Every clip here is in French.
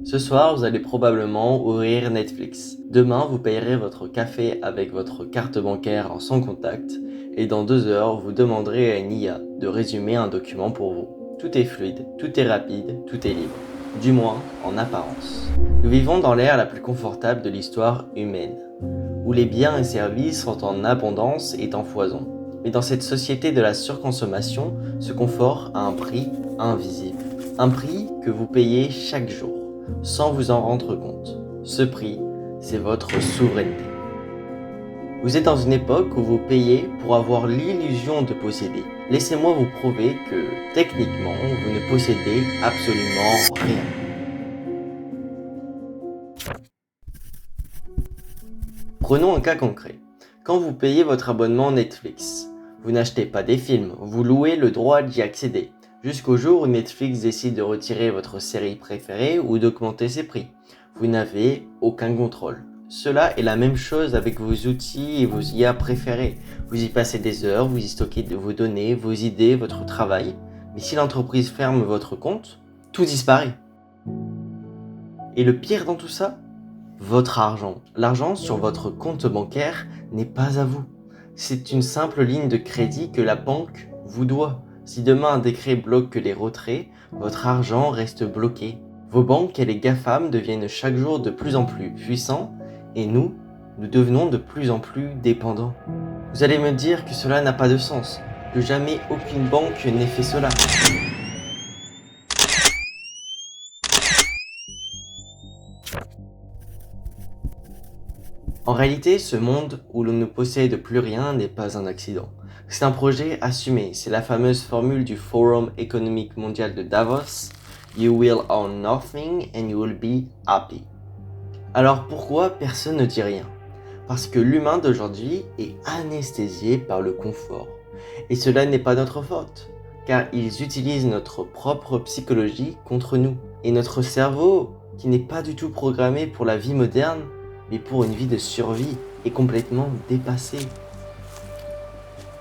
Ce soir, vous allez probablement ouvrir Netflix. Demain, vous payerez votre café avec votre carte bancaire en sans contact. Et dans 2 heures, vous demanderez à une IA de résumer un document pour vous. Tout est fluide, tout est rapide, tout est libre. Du moins, en apparence. Nous vivons dans l'ère la plus confortable de l'histoire humaine, où les biens et services sont en abondance et en foison. Mais dans cette société de la surconsommation, ce confort a un prix invisible. Un prix que vous payez chaque jour, sans vous en rendre compte. Ce prix, c'est votre souveraineté. Vous êtes dans une époque où vous payez pour avoir l'illusion de posséder. Laissez-moi vous prouver que, techniquement, vous ne possédez absolument rien. Prenons un cas concret. Quand vous payez votre abonnement Netflix, vous n'achetez pas des films, vous louez le droit d'y accéder, jusqu'au jour où Netflix décide de retirer votre série préférée ou d'augmenter ses prix. Vous n'avez aucun contrôle. Cela est la même chose avec vos outils et vos IA préférés. Vous y passez des heures, vous y stockez vos données, vos idées, votre travail. Mais si l'entreprise ferme votre compte, tout disparaît. Et le pire dans tout ça, votre argent. L'argent sur votre compte bancaire n'est pas à vous. C'est une simple ligne de crédit que la banque vous doit. Si demain un décret bloque les retraits, votre argent reste bloqué. Vos banques et les GAFAM deviennent chaque jour de plus en plus puissants et nous devenons de plus en plus dépendants. Vous allez me dire que cela n'a pas de sens, que jamais aucune banque n'ait fait cela. En réalité, ce monde où l'on ne possède plus rien n'est pas un accident. C'est un projet assumé, c'est la fameuse formule du Forum économique mondial de Davos. You will own nothing and you will be happy. Alors pourquoi personne ne dit rien ? Parce que l'humain d'aujourd'hui est anesthésié par le confort. Et cela n'est pas notre faute, car ils utilisent notre propre psychologie contre nous. Et notre cerveau, qui n'est pas du tout programmé pour la vie moderne, mais pour une vie de survie, est complètement dépassé.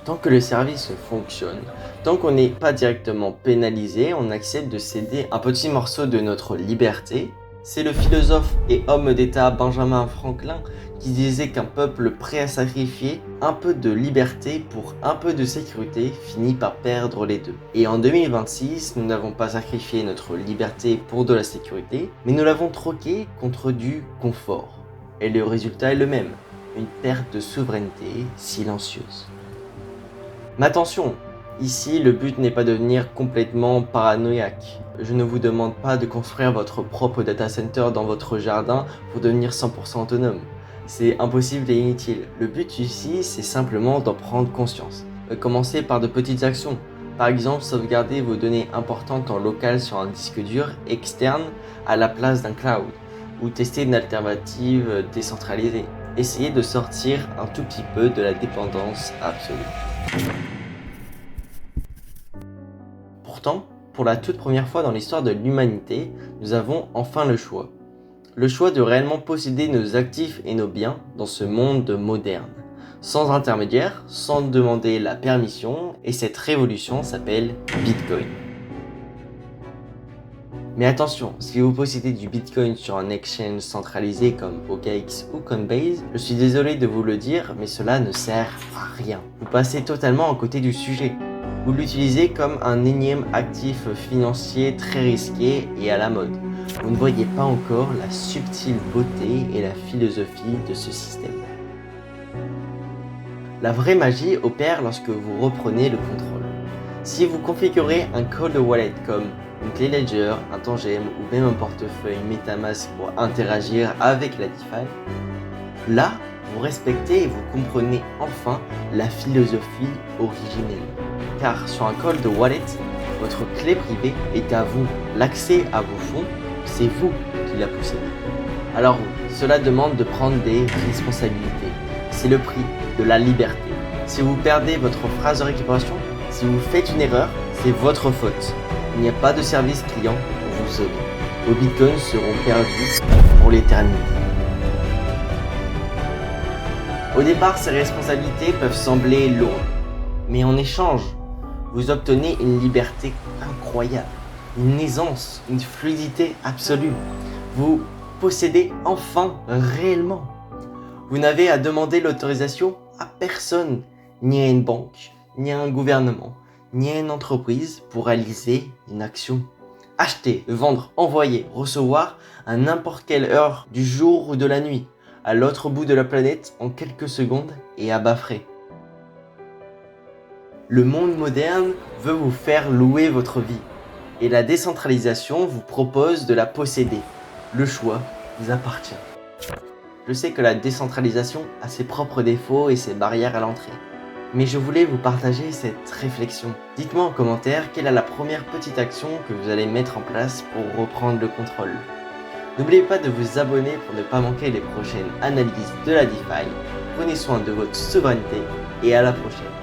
Tant que le service fonctionne, tant qu'on n'est pas directement pénalisé, on accepte de céder un petit morceau de notre liberté. C'est le philosophe et homme d'État Benjamin Franklin qui disait qu'un peuple prêt à sacrifier un peu de liberté pour un peu de sécurité finit par perdre les deux. Et en 2026, nous n'avons pas sacrifié notre liberté pour de la sécurité, mais nous l'avons troqué contre du confort. Et le résultat est le même, une perte de souveraineté silencieuse. Mais attention, ici le but n'est pas de devenir complètement paranoïaque. Je ne vous demande pas de construire votre propre data center dans votre jardin pour devenir 100% autonome. C'est impossible et inutile. Le but ici, c'est simplement d'en prendre conscience. Commencez par de petites actions. Par exemple, sauvegarder vos données importantes en local sur un disque dur externe à la place d'un cloud, ou tester une alternative décentralisée. Essayez de sortir un tout petit peu de la dépendance absolue. Pourtant, pour la toute première fois dans l'histoire de l'humanité, nous avons enfin le choix. Le choix de réellement posséder nos actifs et nos biens dans ce monde moderne. Sans intermédiaire, sans demander la permission, et cette révolution s'appelle Bitcoin. Mais attention, si vous possédez du Bitcoin sur un exchange centralisé comme OKX ou Coinbase, je suis désolé de vous le dire, mais cela ne sert à rien. Vous passez totalement à côté du sujet. Vous l'utilisez comme un énième actif financier très risqué et à la mode. Vous ne voyez pas encore la subtile beauté et la philosophie de ce système. La vraie magie opère lorsque vous reprenez le contrôle. Si vous configurez un cold wallet comme une clé Ledger, un tangent ou même un portefeuille MetaMask pour interagir avec la DeFi, là, vous respectez et vous comprenez enfin la philosophie originelle. Car sur un cold wallet, votre clé privée est à vous. L'accès à vos fonds, c'est vous qui la possédez. Alors cela demande de prendre des responsabilités. C'est le prix de la liberté. Si vous perdez votre phrase de récupération, si vous faites une erreur, c'est votre faute. Il n'y a pas de service client pour vous sauver. Vos bitcoins seront perdus pour l'éternité. Au départ, ces responsabilités peuvent sembler lourdes, mais en échange, vous obtenez une liberté incroyable, une aisance, une fluidité absolue. Vous possédez enfin réellement. Vous n'avez à demander l'autorisation à personne, ni à une banque, ni à un gouvernement, ni à une entreprise pour réaliser une action. Acheter, vendre, envoyer, recevoir à n'importe quelle heure du jour ou de la nuit, à l'autre bout de la planète en quelques secondes et à bas frais. Le monde moderne veut vous faire louer votre vie et la décentralisation vous propose de la posséder. Le choix vous appartient. Je sais que la décentralisation a ses propres défauts et ses barrières à l'entrée, mais je voulais vous partager cette réflexion. Dites-moi en commentaire quelle est la première petite action que vous allez mettre en place pour reprendre le contrôle. N'oubliez pas de vous abonner pour ne pas manquer les prochaines analyses de la DeFi. Prenez soin de votre souveraineté et à la prochaine.